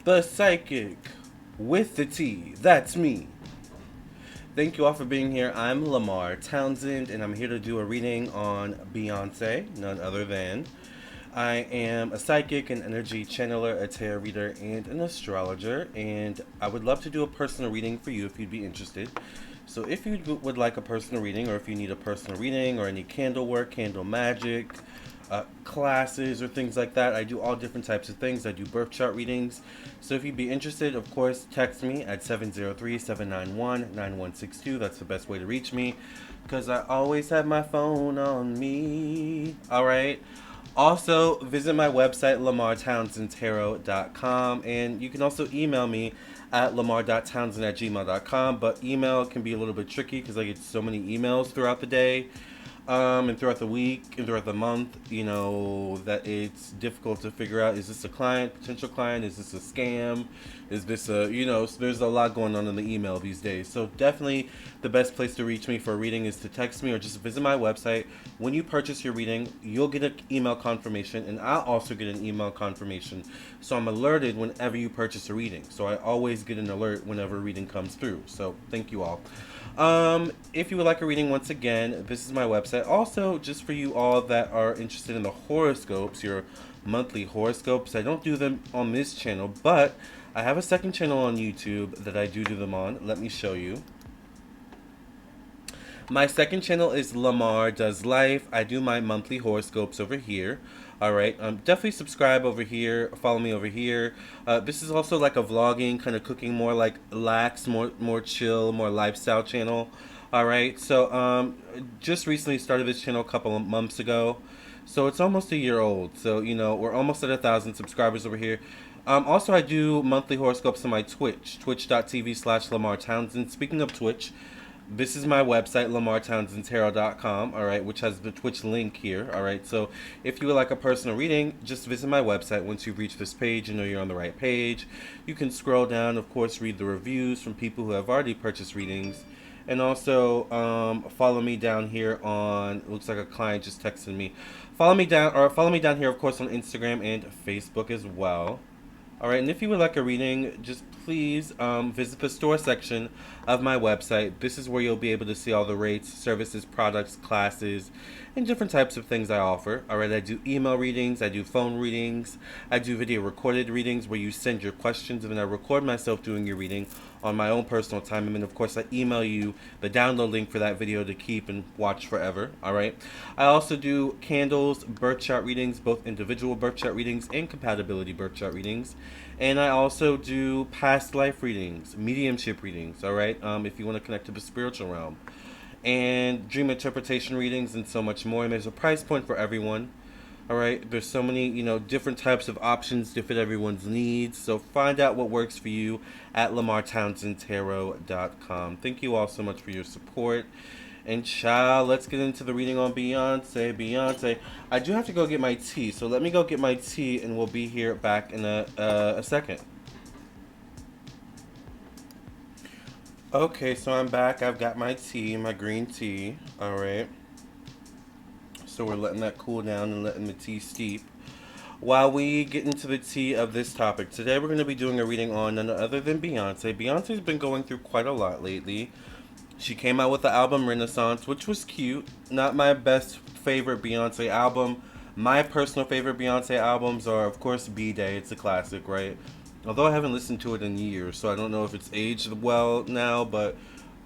the psychic with the T. That's me. Thank you all for being here. I'm Lamarr Townsend, and I'm here to do a reading on Beyonce, none other than. I am a psychic, an energy channeler, a tarot reader, and an astrologer, and I would love to do a personal reading for you if you'd be interested. So if you would like a personal reading, or if you need a personal reading, or any candle work, candle magic, classes or things like that. I do all different types of things. I do birth chart readings. So if you'd be interested, of course, text me at 703-791-9162. That's the best way to reach me because I always have my phone on me. All right. Also, visit my website, lamarrtownsendtarot.com, and you can also email me at lamar.townsend@gmail.com, but email can be a little bit tricky because I get so many emails throughout the day and throughout the week and throughout the month, that it's difficult to figure out, is this a client, potential client, is this a scam, is this so there's a lot going on in the email these days. So definitely the best place to reach me for a reading is to text me or just visit my website. When you purchase your reading, you'll get an email confirmation, and I'll also get an email confirmation. So I'm alerted whenever you purchase a reading. So I always get an alert whenever a reading comes through. So thank you all. If you would like a reading, once again, this is my website. Also, just for you all that are interested in the horoscopes, your monthly horoscopes, I don't do them on this channel, but I have a second channel on YouTube that I do them on. Let me show you. My second channel is Lamarr Does Life. I do my monthly horoscopes over here. All right, definitely subscribe over here. Follow me over here. This is also like a vlogging, kind of cooking, more like lax, more chill, more lifestyle channel. All right, so just recently started this channel a couple of months ago, so it's almost a year old. So we're almost at 1,000 subscribers over here. Also, I do monthly horoscopes on my Twitch, twitch.tv/Lamarr Townsend. Speaking of Twitch, this is my website, lamarrtownsendtarot.com, all right, which has the Twitch link here, all right? So if you would like a personal reading, just visit my website. Once you reach this page, you know you're on the right page. You can scroll down, of course, read the reviews from people who have already purchased readings. And also follow me down here on, looks like a client just texted me. Follow me down here, of course, on Instagram and Facebook as well. All right, and if you would like a reading, just please visit the store section of my website. This is where you'll be able to see all the rates, services, products, classes, and different types of things I offer. All right, I do email readings, I do phone readings, I do video recorded readings where you send your questions, and then I record myself doing your reading on my own personal time. And then, of course, I email you the download link for that video to keep and watch forever. All right. I also do candles, birth chart readings, both individual birth chart readings and compatibility birth chart readings. And I also do past life readings, mediumship readings. All right. If you want to connect to the spiritual realm, and dream interpretation readings, and so much more. And there's a price point for everyone. All right, there's so many, different types of options to fit everyone's needs. So find out what works for you at lamarrtownsendtarot.com. Thank you all so much for your support. And child, let's get into the reading on Beyonce. I do have to go get my tea, so let me go get my tea, and we'll be here back in a second. Okay, so I'm back. I've got my tea, my green tea. All right. So we're letting that cool down and letting the tea steep. While we get into the tea of this topic, today we're going to be doing a reading on none other than Beyonce. Beyonce's been going through quite a lot lately. She came out with the album Renaissance, which was cute. Not my best favorite Beyonce album. My personal favorite Beyonce albums are, of course, B-Day. It's a classic, right? Although I haven't listened to it in years, so I don't know if it's aged well now, but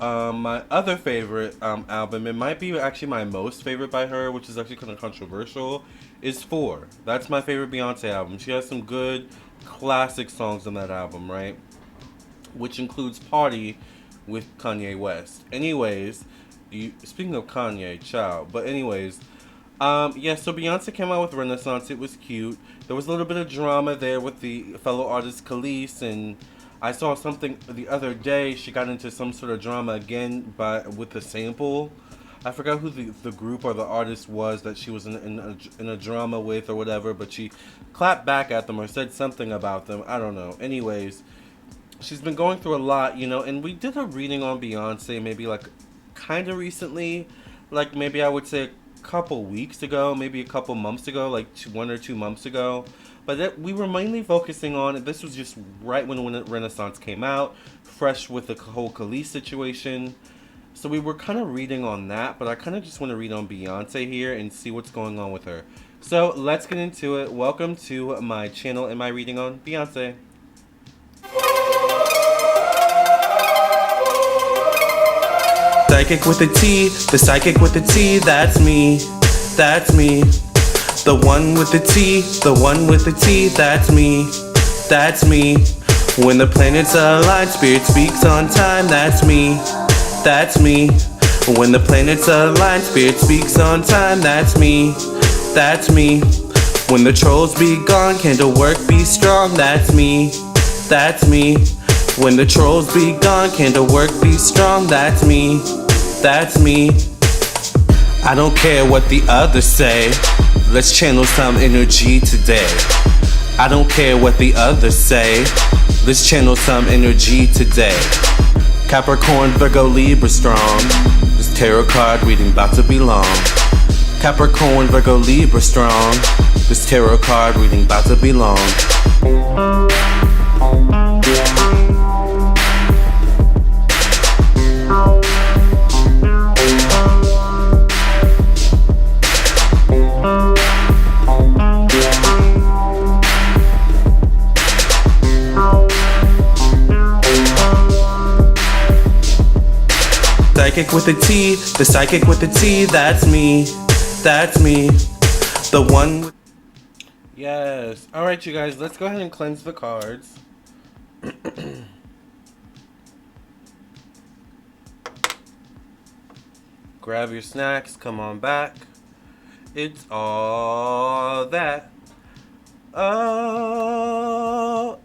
my other favorite album, it might be actually my most favorite by her, which is actually kind of controversial, is 4. That's my favorite Beyonce album. She has some good classic songs on that album, right? Which includes Party with Kanye West. Anyways, speaking of Kanye, child. But anyways, so Beyonce came out with Renaissance. It was cute. There was a little bit of drama there with the fellow artist Khalees, and I saw something the other day. She got into some sort of drama again with the sample. I forgot who the group or the artist was that she was in a drama with or whatever, but she clapped back at them or said something about them. I don't know. Anyways, she's been going through a lot, and we did a reading on Beyonce maybe like kind of recently, like maybe I would say a couple weeks ago, maybe a couple months ago, like 1 or 2 months ago. But we were mainly focusing on, this was just right when Renaissance came out, fresh with the whole Khalees situation. So we were kind of reading on that, but I kind of just want to read on Beyonce here and see what's going on with her. So let's get into it. Welcome to my channel and my reading on Beyonce. Psychic with a T, the psychic with the T, that's me, that's me. The one with the T, the one with the T, that's me, that's me. When the planets align, spirit speaks on time, that's me, that's me. When the planets align, spirit speaks on time, that's me, that's me. When the trolls be gone, candle work be strong, that's me, that's me. When the trolls be gone, candle work be strong, that's me, that's me. I don't care what the others say, let's channel some energy today. I don't care what the others say, let's channel some energy today. Capricorn, Virgo, Libra strong, this tarot card reading about to be long. Capricorn, Virgo, Libra strong, this tarot card reading about to be long. Psychic with a T, the psychic with the T, that's me, that's me. The one with... Yes. Alright, you guys, let's go ahead and cleanse the cards. Grab your snacks, come on back. It's all that. Oh,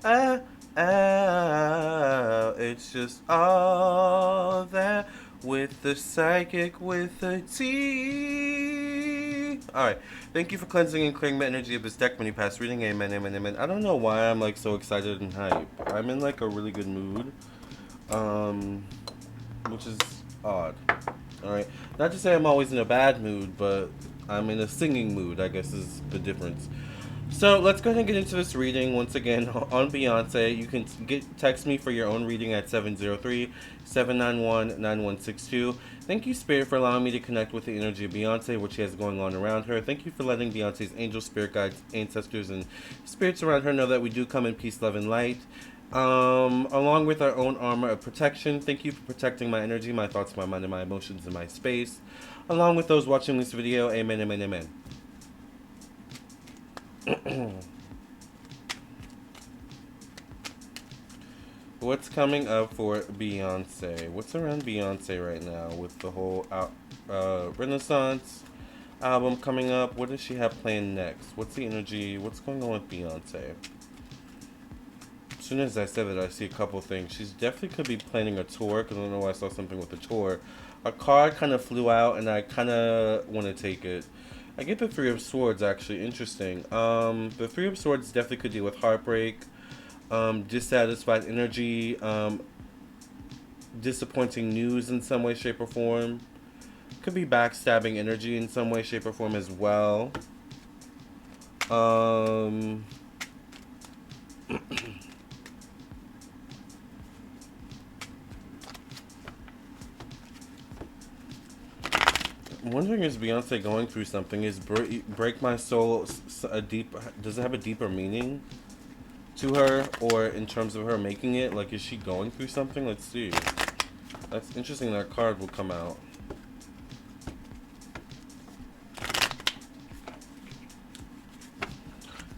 it's just all that. With the psychic with a T. Alright, thank you for cleansing and clearing the energy of this deck when you pass reading. Amen, amen, amen. I don't know why I'm like so excited and hype. I'm in like a really good mood. Which is odd. Alright, not to say I'm always in a bad mood, but I'm in a singing mood, I guess is the difference. So let's go ahead and get into this reading once again on Beyonce. You can text me for your own reading at 703-791-9162. Thank you, Spirit, for allowing me to connect with the energy of Beyonce, what she has going on around her. Thank you for letting Beyonce's angels, spirit guides, ancestors, and spirits around her know that we do come in peace, love, and light. Along with our own armor of protection. Thank you for protecting my energy, my thoughts, my mind, and my emotions, and my space. Along with those watching this video, amen, amen, amen. What's coming up for Beyonce? What's around Beyonce right now with the whole Renaissance album coming up? What does she have planned next? What's the energy? What's going on with Beyonce? As soon as I said that, I see a couple things. She's definitely could be planning a tour, because I don't know why I saw something with a tour. A card kind of flew out, and I kind of want to take it. I get the Three of Swords, actually. Interesting. The Three of Swords definitely could deal with heartbreak, dissatisfied energy, disappointing news in some way, shape, or form. Could be backstabbing energy in some way, shape, or form as well. I'm wondering, is Beyonce going through something? Is Break My Soul a deep... Does it have a deeper meaning to her? Or in terms of her making it? Like, is she going through something? Let's see. That's interesting that card will come out.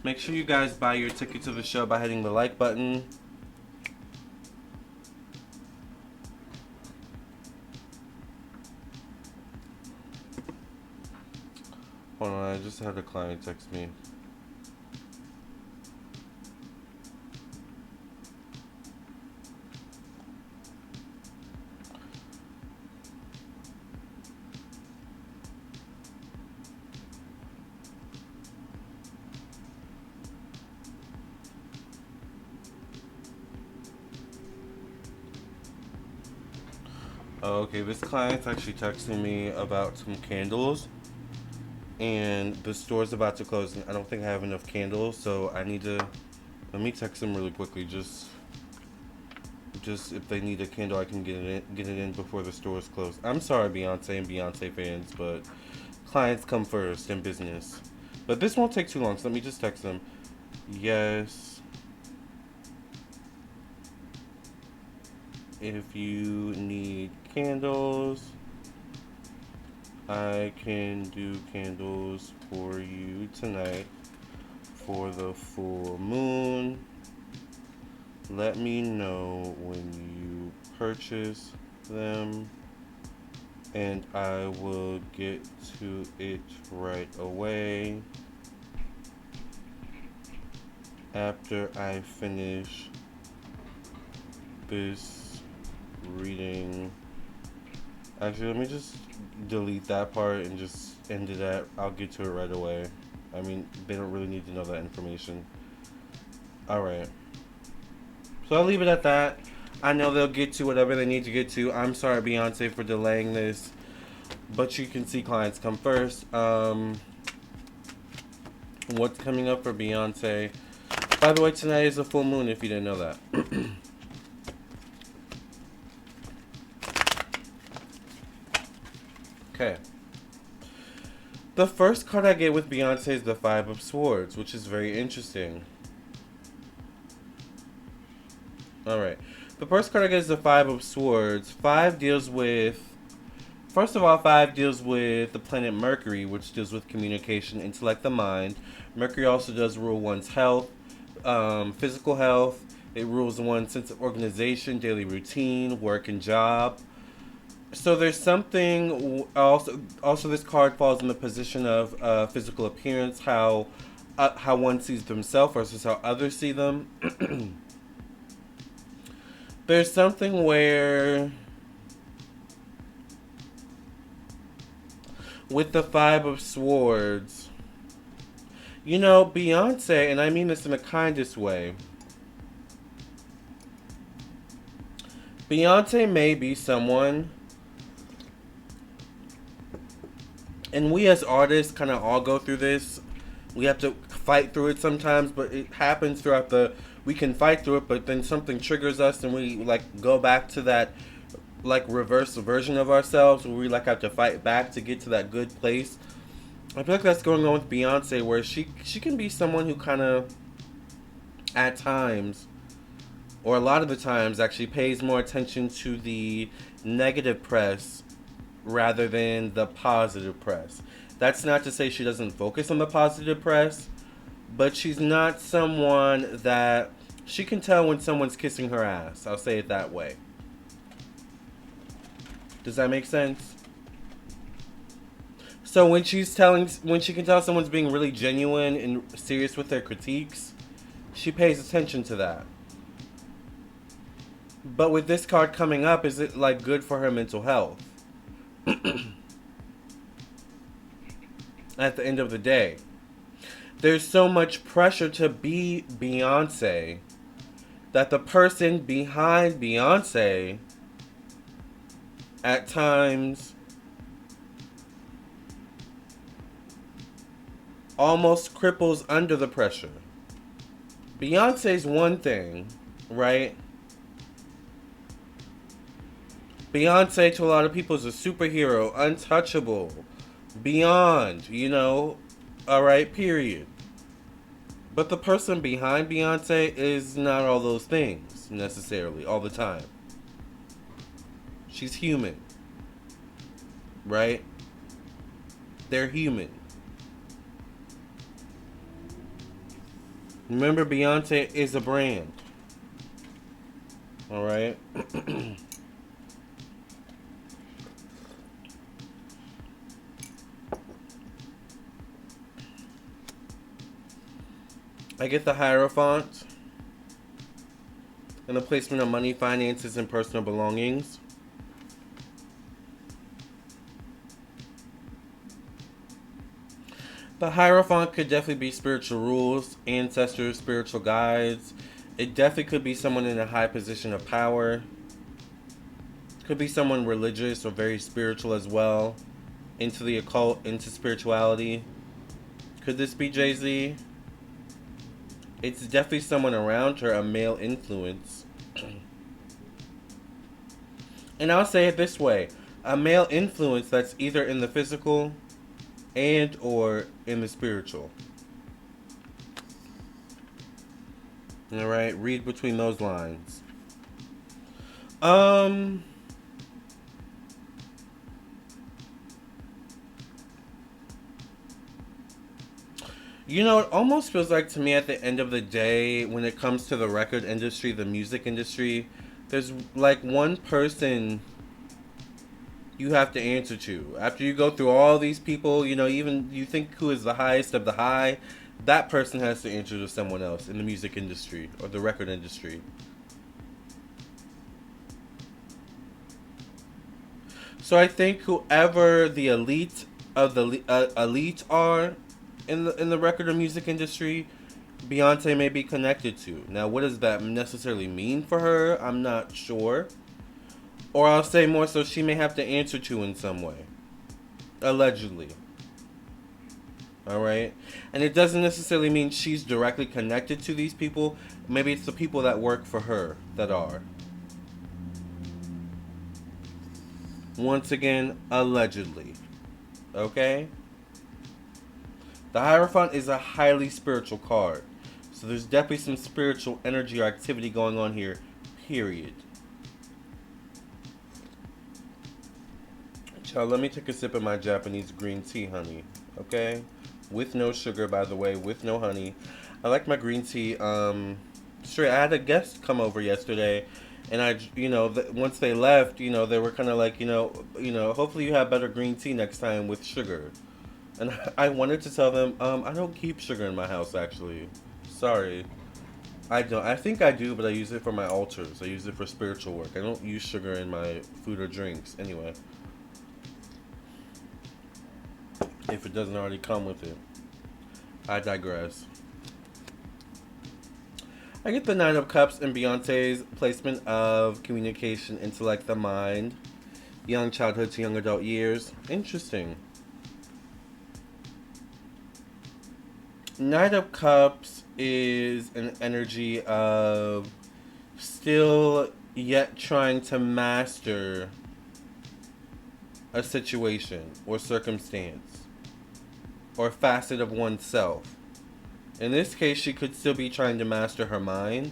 Make sure you guys buy your ticket to the show by hitting the like button. Hold on, I just had a client text me. Oh, okay, this client's actually texting me about some candles. and the store's about to close, and I don't think I have enough candles, so I need to, let me text them really quickly, just if they need a candle, I can get it in before the store's closed. I'm sorry, Beyonce and Beyonce fans, but clients come first in business. But this won't take too long, so let me just text them. Yes. If you need candles, I can do candles for you tonight for the full moon. Let me know when you purchase them, and I will get to it right away after I finish this reading. Actually, let me just delete that part and just end it at, I'll get to it right away. I mean, they don't really need to know that information. Alright. So I'll leave it at that. I know they'll get to whatever they need to get to. I'm sorry, Beyonce, for delaying this. But you can see clients come first. What's coming up for Beyonce? By the way, tonight is a full moon, if you didn't know that. Okay. The first card I get with Beyonce is the Five of Swords, which is very interesting. Alright. The first card I get is the Five of Swords. Five deals with... First of all, 5 deals with the planet Mercury, which deals with communication, intellect, the mind. Mercury also does rule one's health, physical health. It rules one's sense of organization, daily routine, work and job. So there's something... Also this card falls in the position of physical appearance, how one sees themselves versus how others see them. There's something where... With the Five of Swords, you know, Beyonce, and I mean this in the kindest way, Beyonce may be someone, and we as artists kind of all go through this. We have to fight through it sometimes, but it happens throughout we can fight through it, but then something triggers us and we like go back to that like reverse version of ourselves where we like have to fight back to get to that good place. I feel like that's going on with Beyonce, where she can be someone who kind of at times, or a lot of the times actually, pays more attention to the negative press rather than the positive press. That's not to say she doesn't focus on the positive press, but she's not someone that... She can tell when someone's kissing her ass. I'll say it that way. Does that make sense? So when she can tell someone's being really genuine and serious with their critiques, she pays attention to that. But with this card coming up, is it like good for her mental health? At the end of the day, there's so much pressure to be Beyonce that the person behind Beyonce at times almost cripples under the pressure. Beyonce's one thing, right? Beyonce to a lot of people is a superhero, untouchable, beyond, you know, alright, period. But the person behind Beyonce is not all those things, necessarily, all the time. She's human. Right? They're human. Remember, Beyonce is a brand. Alright? I get the Hierophant and the placement of money, finances, and personal belongings. The Hierophant could definitely be spiritual rules, ancestors, spiritual guides. It definitely could be someone in a high position of power. Could be someone religious or very spiritual as well. into the occult, into spirituality. Could this be Jay-Z? It's definitely someone around her, a male influence. And I'll say it this way. A male influence that's either in the physical and or in the spiritual. Alright, read between those lines. You know, it almost feels like to me at the end of the day, when it comes to the record industry, the music industry, there's like one person you have to answer to. After you go through all these people, you know, even you think who is the highest of the high, that person has to answer to someone else in the music industry or the record industry. So I think whoever the elite of the elite are in the record or music industry, Beyonce may be connected to. Now, what does that necessarily mean for her? I'm not sure. Or I'll say more so she may have to answer to in some way. Allegedly. Alright? And it doesn't necessarily mean she's directly connected to these people. Maybe it's the people that work for her that are. Once again, allegedly. Okay? The Hierophant is a highly spiritual card. So there's definitely some spiritual energy or activity going on here. Period. Child, let me take a sip of my Japanese green tea, honey. Okay? With no sugar, by the way. With no honey. I like my green tea. Straight. I had a guest come over yesterday. And once they left, they were kind of like, hopefully you have better green tea next time with sugar. And I wanted to tell them, I don't keep sugar in my house, actually. Sorry. I don't. I think I do, but I use it for my altars. I use it for spiritual work. I don't use sugar in my food or drinks. Anyway. If it doesn't already come with it. I digress. I get the Nine of Cups and Beyonce's placement of communication, intellect, the mind, young childhood to young adult years. Interesting. Knight of Cups is an energy of still yet trying to master a situation or circumstance or facet of oneself. In this case, she could still be trying to master her mind,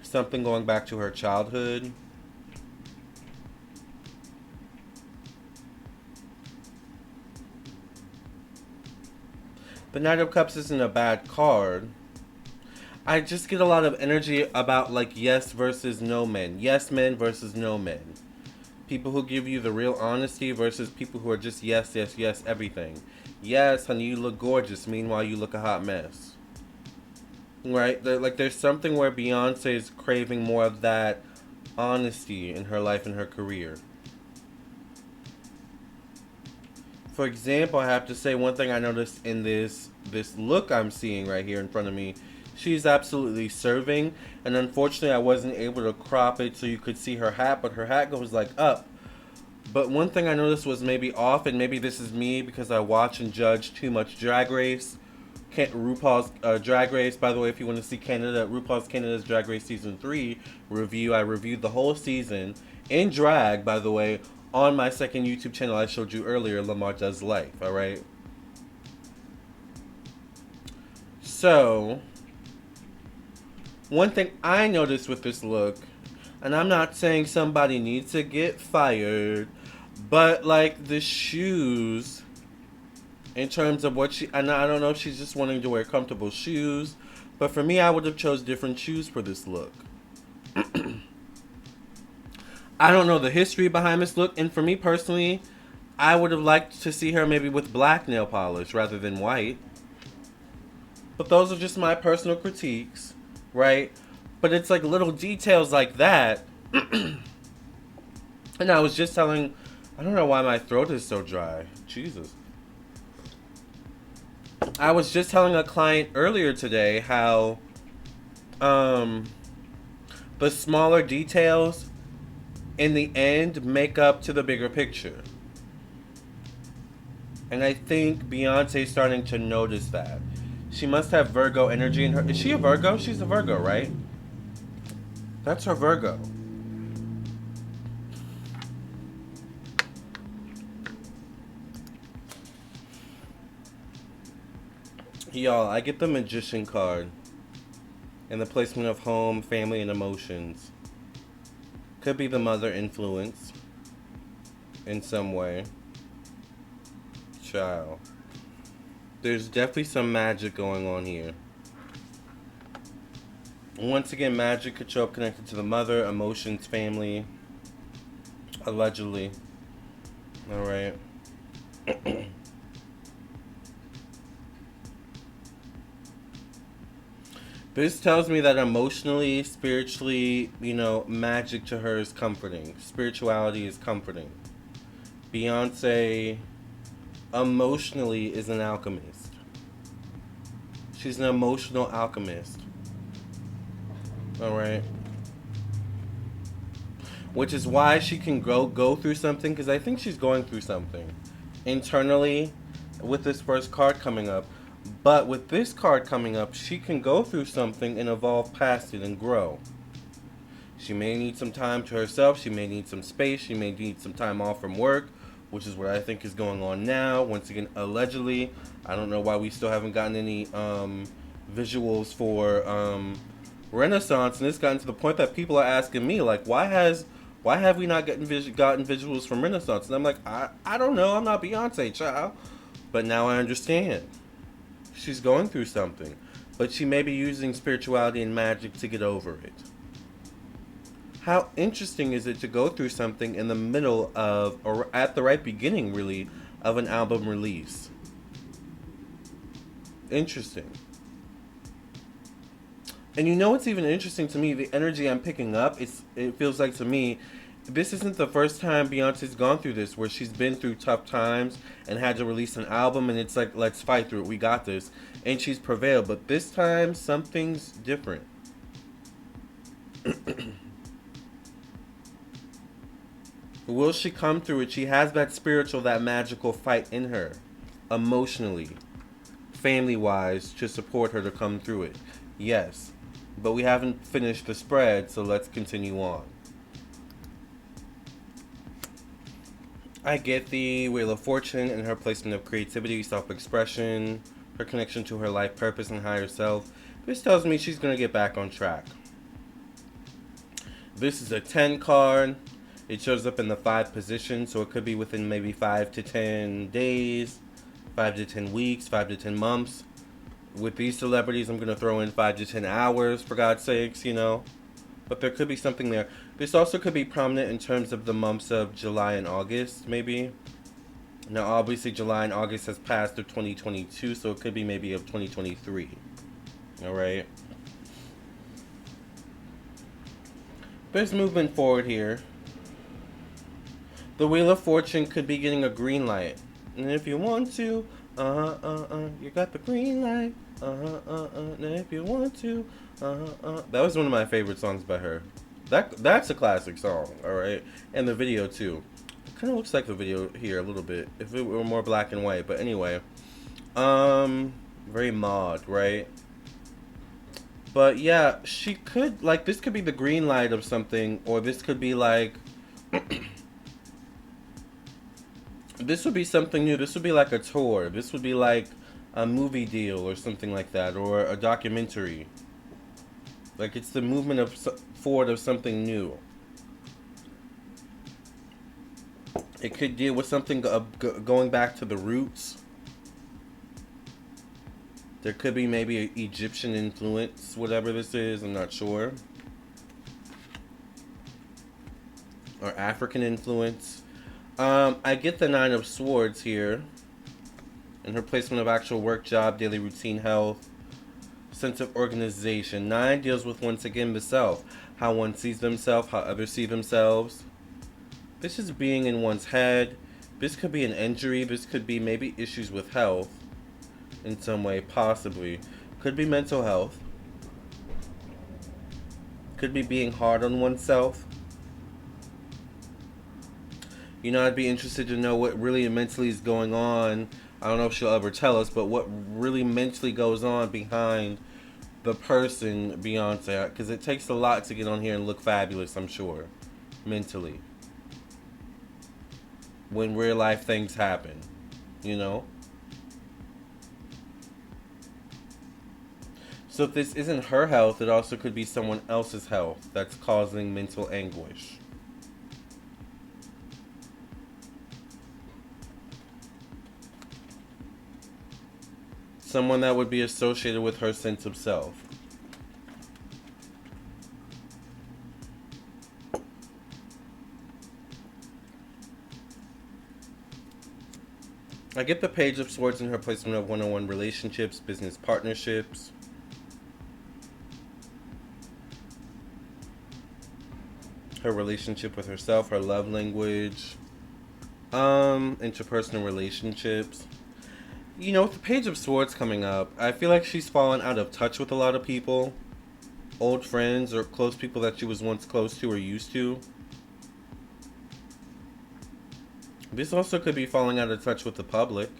something going back to her childhood. The Knight of Cups isn't a bad card. I just get a lot of energy about like yes versus no men. Yes men versus no men. People who give you the real honesty versus people who are just yes, yes, yes, everything. Yes, honey, you look gorgeous. Meanwhile, you look a hot mess. Right? There's something where Beyonce is craving more of that honesty in her life and her career. For example, I have to say one thing I noticed in this look I'm seeing right here in front of me. She's absolutely serving, and unfortunately I wasn't able to crop it so you could see her hat, but her hat goes like up. But one thing I noticed was maybe off, and maybe this is me because I watch and judge too much Drag Race. RuPaul's Drag Race. By the way, if you want to see RuPaul's Canada's Drag Race Season 3 review, I reviewed the whole season in drag, by the way, on my second YouTube channel I showed you earlier, Lamarr Does Life, alright? So, one thing I noticed with this look, and I'm not saying somebody needs to get fired, but like the shoes, in terms of what and I don't know if she's just wanting to wear comfortable shoes, but for me, I would have chose different shoes for this look. I don't know the history behind this look, and for me personally, I would have liked to see her maybe with black nail polish rather than white. But those are just my personal critiques, right? But it's like little details like that. And I was just telling, I don't know why my throat is so dry. Jesus. I was just telling a client earlier today how the smaller details in the end make up to the bigger picture. And I think Beyonce's starting to notice that. She must have Virgo energy in her. Is she a Virgo? She's a Virgo, right? That's her Virgo. Y'all, I get the Magician card. And the placement of home, family, and emotions. Could be the mother influence. In some way. Child. There's definitely some magic going on here. Once again, magic could show up connected to the mother, emotions, family. Allegedly. Alright. This tells me that emotionally, spiritually, magic to her is comforting. Spirituality is comforting. Beyonce emotionally is an alchemist. She's an emotional alchemist. Alright. Which is why she can go through something, because I think she's going through something internally with this first card coming up. But with this card coming up, she can go through something and evolve past it and grow. She may need some time to herself. She may need some space. She may need some time off from work, which is what I think is going on now. Once again, allegedly. I don't know why we still haven't gotten any visuals for Renaissance. And it's gotten to the point that people are asking me, like, why have we not gotten visuals from Renaissance? And I'm like, I don't know. I'm not Beyonce, child. But now I understand. She's going through something. But she may be using spirituality and magic to get over it. How interesting is it to go through something in the middle of, or at the right beginning, really, of an album release? Interesting. And you know what's even interesting to me? The energy I'm picking up, it feels like to me, this isn't the first time Beyonce's gone through this, where she's been through tough times and had to release an album, and it's like, let's fight through it, we got this. And she's prevailed, but this time, something's different. Will she come through it? She has that spiritual, that magical fight in her, emotionally, family-wise, to support her to come through it. Yes, but we haven't finished the spread, so let's continue on. I get the Wheel of Fortune and her placement of creativity, self-expression, her connection to her life purpose and higher self. This tells me she's going to get back on track. This is a 10 card. It shows up in the 5 position, so it could be within maybe 5 to 10 days, 5 to 10 weeks, 5 to 10 months. With these celebrities, I'm going to throw in 5 to 10 hours, for God's sakes, But there could be something there. This also could be prominent in terms of the months of July and August, maybe. Now, obviously, July and August has passed of 2022, so it could be maybe of 2023. Alright? There's movement forward here. The Wheel of Fortune could be getting a green light. And if you want to, you got the green light. And if you want to, That was one of my favorite songs by her. That's a classic song, alright? And the video, too. It kind of looks like the video here a little bit, if it were more black and white. But anyway. Very mod, right? But yeah, she could, like, this could be the green light of something, or this could be like... This would be something new. This would be like a tour. This would be like a movie deal or something like that, or a documentary. Like, it's the movement forward of something new. It could deal with something going back to the roots. There could be maybe an Egyptian influence, whatever this is, I'm not sure. Or African influence. I get the 9 of Swords here. And her placement of actual work, job, daily routine, health, sense of organization. 9 deals with, once again, the self. How one sees themselves, how others see themselves. This is being in one's head. This could be an injury. This could be maybe issues with health. In some way, possibly. Could be mental health. Could be being hard on oneself. I'd be interested to know what really mentally is going on I don't know if she'll ever tell us, but what really mentally goes on behind the person Beyonce, because it takes a lot to get on here and look fabulous, I'm sure, mentally, when real life things happen, you know? So if this isn't her health, it also could be someone else's health that's causing mental anguish. Someone that would be associated with her sense of self. I get the Page of Swords in her placement of one-on-one relationships, business partnerships. Her relationship with herself, her love language, interpersonal relationships. You know, with the Page of Swords coming up, I feel like she's fallen out of touch with a lot of people. Old friends or close people that she was once close to or used to. This also could be falling out of touch with the public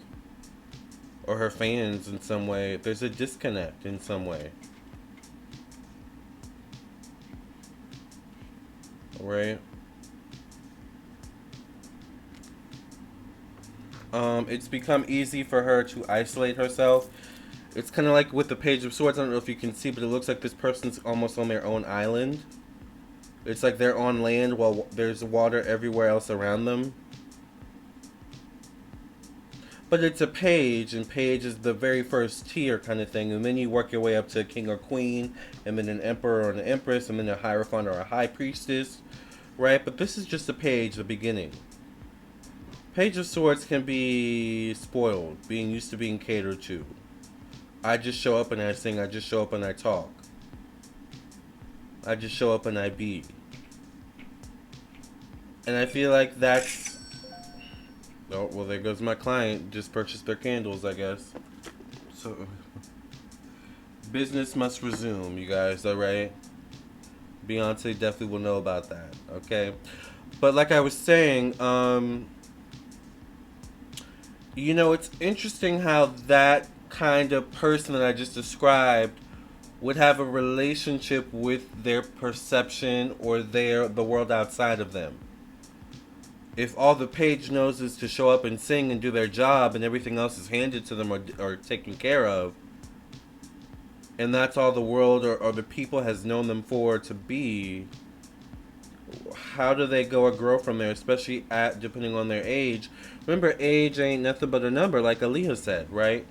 or her fans in some way. There's a disconnect in some way. Right? It's become easy for her to isolate herself. It's kind of like with the Page of Swords. I don't know if you can see, but it looks like this person's almost on their own island. It's like they're on land while there's water everywhere else around them. But it's a page, and page is the very first tier kind of thing, and then you work your way up to a king or queen, and then an emperor or an empress, and then a hierophant or a high priestess, right? But this is just a page, the beginning. Page of Swords can be spoiled, being used to being catered to. I just show up and I sing, I just show up and I talk. I just show up and I be. And I feel like that's... Oh, well, there goes my client. Just purchased their candles, I guess. So, business must resume, you guys, alright? Beyonce definitely will know about that, okay? But like I was saying, you know, it's interesting how that kind of person that I just described would have a relationship with their perception or the world outside of them. If all the page knows is to show up and sing and do their job and everything else is handed to them or taken care of, and that's all the world or the people has known them for to be, how do they go or grow from there, especially depending on their age? Remember, age ain't nothing but a number, like Aaliyah said, right?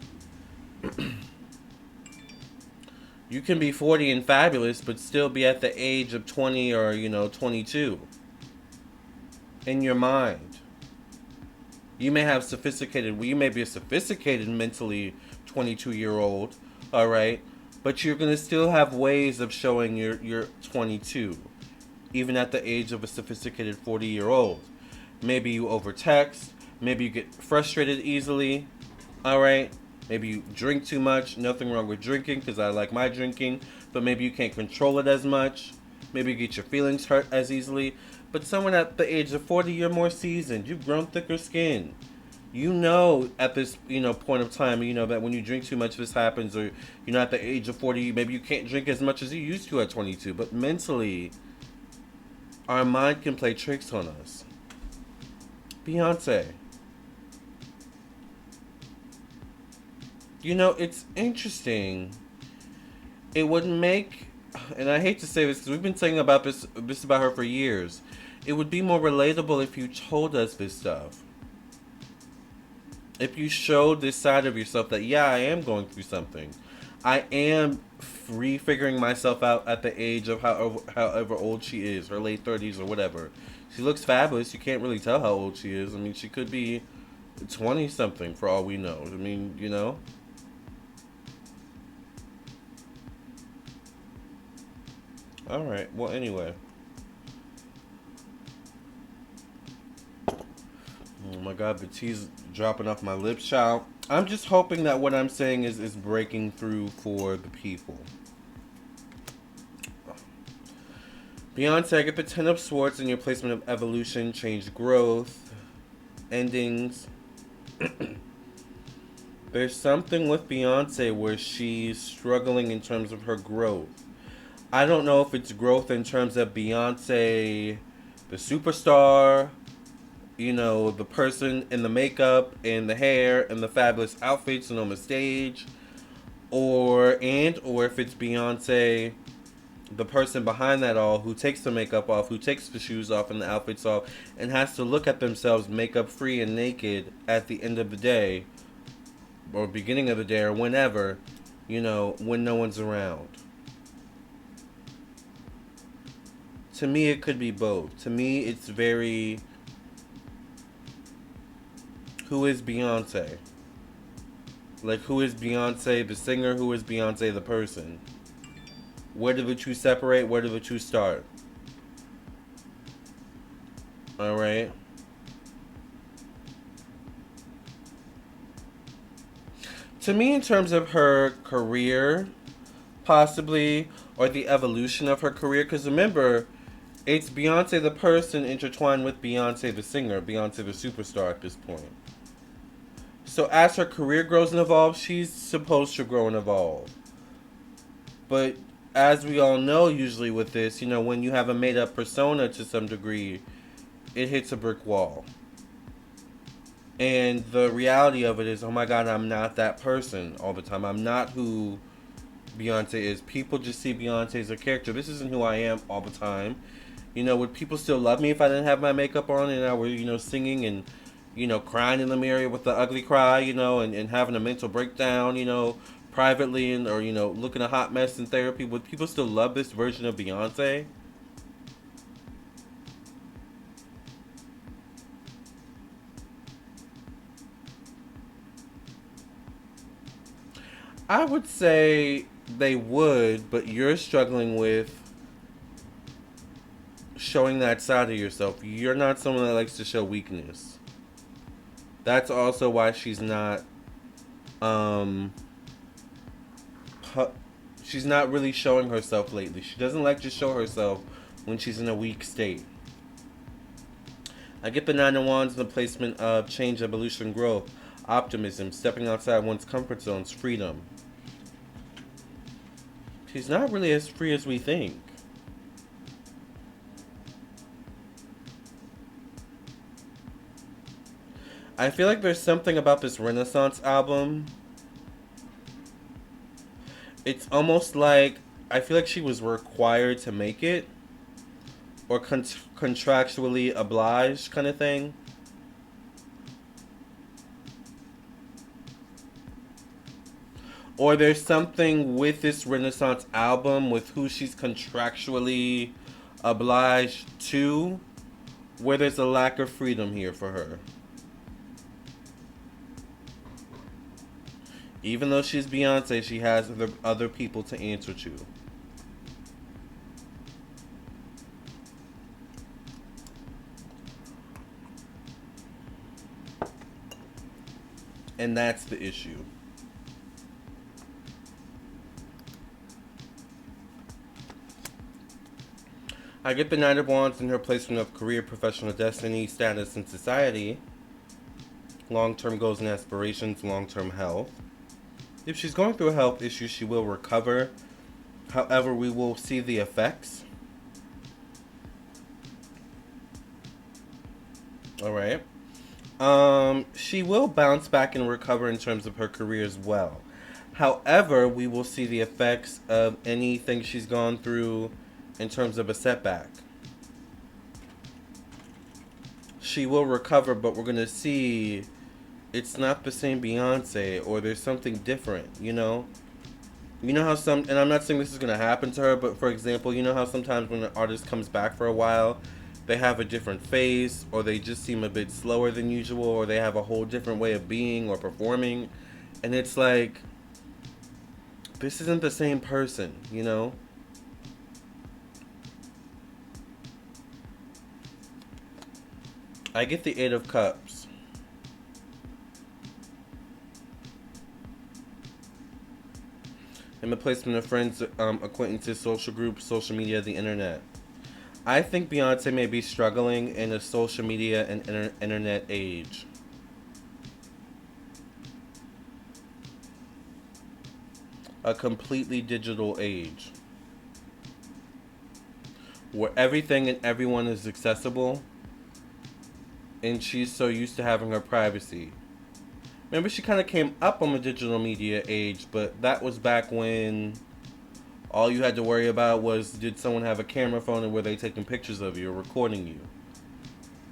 You can be 40 and fabulous, but still be at the age of 20 or, 22. In your mind. You may be a sophisticated mentally 22-year-old, alright? But you're going to still have ways of showing you're 22. Even at the age of a sophisticated 40-year-old. Maybe you overtext. Maybe you get frustrated easily. Alright? Maybe you drink too much. Nothing wrong with drinking, because I like my drinking. But maybe you can't control it as much. Maybe you get your feelings hurt as easily. But someone at the age of 40, you're more seasoned. You've grown thicker skin. You know at this, point of time, that when you drink too much, this happens. Or, at the age of 40, maybe you can't drink as much as you used to at 22. But mentally, our mind can play tricks on us. Beyonce. It's interesting. It would make, and I hate to say this because we've been saying about this about her for years. It would be more relatable if you told us this stuff. If you showed this side of yourself that, yeah, I am going through something. I am refiguring myself out at the age of however old she is, her late 30s or whatever. She looks fabulous. You can't really tell how old she is. I mean, she could be 20-something for all we know. I mean, All right. Well, anyway. Oh my God, the tea's dropping off my lips, child. I'm just hoping that what I'm saying is breaking through for the people. Beyonce, I get the Ten of Swords in your placement of evolution, change, growth, endings. There's something with Beyonce where she's struggling in terms of her growth. I don't know if it's growth in terms of Beyonce, the superstar, the person in the makeup and the hair and the fabulous outfits and on the stage, or if it's Beyonce, the person behind that all, who takes the makeup off, who takes the shoes off and the outfits off, and has to look at themselves makeup free and naked at the end of the day, or beginning of the day, or whenever, when no one's around. To me, it could be both. To me, it's very, who is Beyonce? Like, who is Beyonce the singer? Who is Beyonce the person? Where do the two separate? Where do the two start? Alright? To me, in terms of her career, possibly, or the evolution of her career, because remember, it's Beyonce the person intertwined with Beyonce the singer, Beyonce the superstar at this point. So as her career grows and evolves, she's supposed to grow and evolve. But as we all know, usually with this, when you have a made up persona to some degree, it hits a brick wall. And the reality of it is, oh my God, I'm not that person all the time. I'm not who Beyonce is. People just see Beyonce as a character. This isn't who I am all the time. Would people still love me if I didn't have my makeup on and I were, singing and, crying in the mirror with the ugly cry, and having a mental breakdown, privately, or, looking a hot mess in therapy? Would people still love this version of Beyonce? I would say they would, but you're struggling with showing that side of yourself. You're not someone that likes to show weakness. That's also why she's not she's not really showing herself lately. She doesn't like to show herself when she's in a weak state. I get the Nine of Wands in the placement of change, evolution, growth, optimism, stepping outside one's comfort zones, freedom. She's not really as free as we think. I feel like there's something about this Renaissance album. It's almost like, I feel like she was required to make it, or contractually obliged kind of thing. Or there's something with this Renaissance album with who she's contractually obliged to, where there's a lack of freedom here for her. Even though she's Beyonce, she has other people to answer to. And that's the issue. I get the Knight of Wands in her placement of career, professional destiny, status, and society. Long-term goals and aspirations, long-term health. If she's going through a health issue, she will recover. However, we will see the effects. Alright. She will bounce back and recover in terms of her career as well. However, we will see the effects of anything she's gone through in terms of a setback. She will recover, but we're going to see it's not the same Beyonce, or there's something different, You know how and I'm not saying this is going to happen to her, but for example, you know how sometimes when an artist comes back for a while, they have a different face, or they just seem a bit slower than usual, or they have a whole different way of being or performing, and it's like, this isn't the same person, I get the Eight of Cups. In the placement of friends, acquaintances, social groups, social media, the internet. I think Beyonce may be struggling in a social media and internet age. a completely digital age where everything and everyone is accessible, and she's so used to having her privacy. Remember, she kind of came up on the digital media age, but that was back when all you had to worry about was, did someone have a camera phone and were they taking pictures of you or recording you?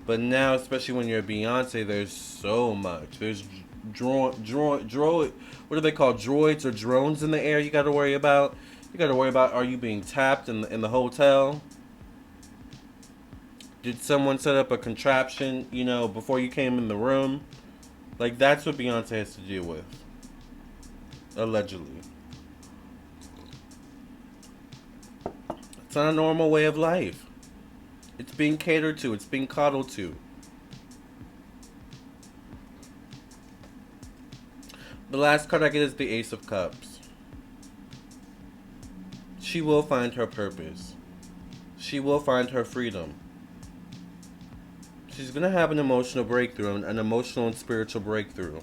But now, especially when you're Beyonce, there's so much. There's droid. What do they call droids or drones in the air? You got to worry about. You got to worry about. Are you being tapped in the hotel? Did someone set up a contraption? You know, before you came in the room. Like, that's what Beyonce has to deal with. Allegedly. It's not a normal way of life. It's being catered to. It's being coddled to. The last card I get is the Ace of Cups. She will find her purpose. She will find her freedom. She's going to have an emotional breakthrough, an emotional and spiritual breakthrough.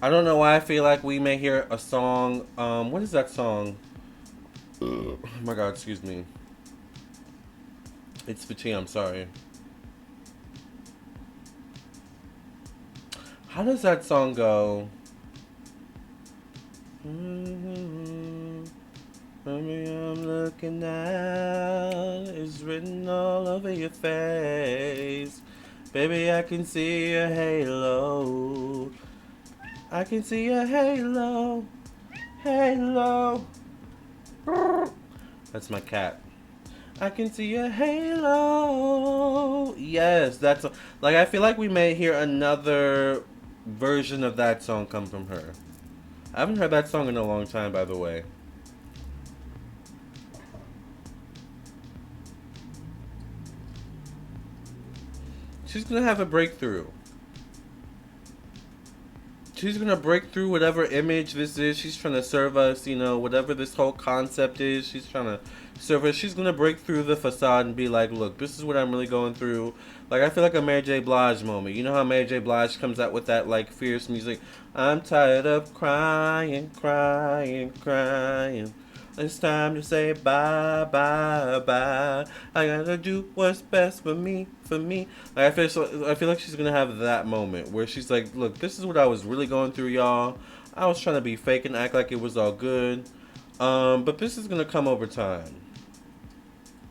I don't know why I feel like we may hear a song. What is that song? Oh my God, excuse me. It's for tea, I'm sorry. How does that song go? Baby, I'm looking out. It's written all over your face. Baby, I can see a halo. I can see a halo. Halo. That's my cat. I can see a halo. Yes, that's like, I feel like we may hear another version of that song come from her. I haven't heard that song in a long time, by the way. She's gonna have a breakthrough. She's gonna break through whatever image this is. She's trying to serve us, you know, whatever this whole concept is. She's trying to serve us. She's gonna break through the facade and be like, look, this is what I'm really going through. Like, I feel like a Mary J. Blige moment. You know how Mary J. Blige comes out with that, like, fierce music? I'm tired of crying, crying, crying. It's time to say bye, bye, bye. I gotta do what's best for me, for me. Like, I feel like she's gonna have that moment where she's like, look, this is what I was really going through, y'all. I was trying to be fake and act like it was all good. But this is gonna come over time.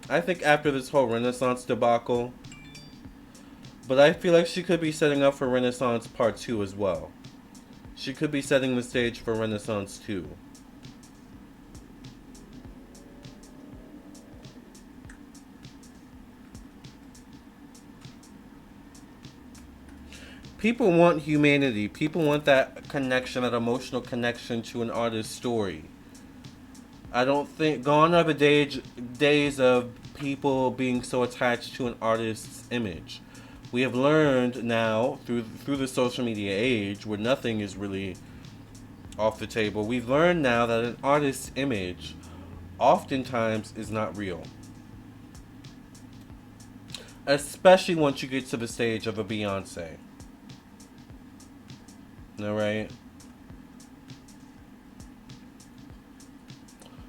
I think after this whole Renaissance debacle. But I feel like she could be setting up for Renaissance Part 2 as well. She could be setting the stage for Renaissance 2. People want humanity. People want that connection, that emotional connection to an artist's story. I don't think gone are the days of people being so attached to an artist's image. We have learned now through the social media age, where nothing is really off the table. We've learned now that an artist's image oftentimes is not real. Especially once you get to the stage of a Beyonce. Alright?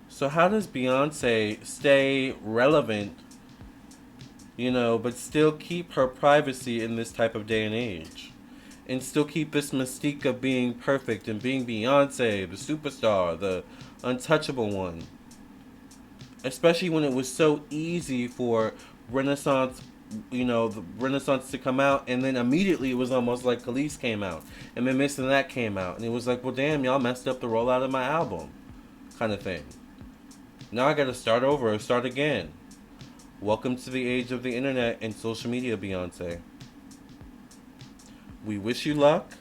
So how does Beyonce stay relevant, you know, but still keep her privacy in this type of day and age? And still keep this mystique of being perfect and being Beyonce, the superstar, the untouchable one? Especially when it was so easy for Renaissance, you know, the Renaissance to come out, and then immediately it was almost like Khalees came out, and then Miss and That came out, and it was like, well, damn, y'all messed up the rollout of my album, kind of thing. Now I gotta start over or start again. Welcome to the age of the internet and social media, Beyonce. We wish you luck,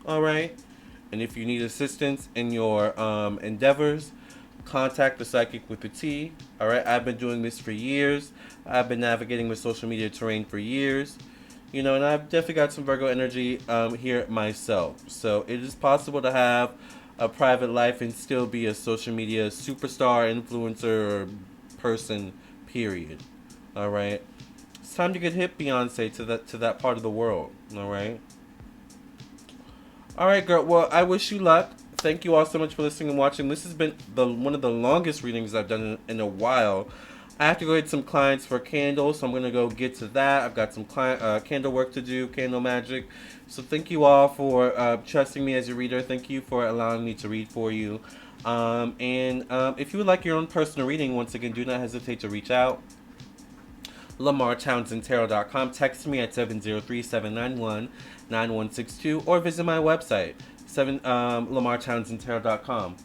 alright? And if you need assistance in your endeavors, contact the Psychic with the T, alright? I've been doing this for years. I've been navigating the social media terrain for years. You know, and I've definitely got some Virgo energy here myself. So it is possible to have a private life and still be a social media superstar, influencer, person, period. Alright? It's time to get hip, Beyonce, to that part of the world. Alright? Alright, girl. Well, I wish you luck. thank you all so much for listening and watching. This has been one of the longest readings I've done in a while. I have to go get some clients for candles, so I'm going to go get to that. I've got some candle work to do, candle magic. So thank you all for trusting me as your reader. Thank you for allowing me to read for you. If you would like your own personal reading, once again, do not hesitate to reach out. LamarrTownsendTarot.com. Text me at 703-791-9162 or visit my website, LamarrTownsendTarot.com.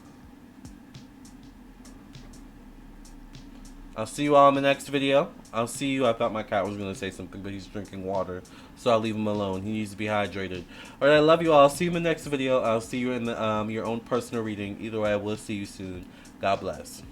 I'll see you all in the next video. I'll see you. I thought my cat was going to say something, but he's drinking water, so I'll leave him alone. He needs to be hydrated. All right, I love you all. I'll see you in the next video. I'll see you in the your own personal reading. Either way, I will see you soon. God bless.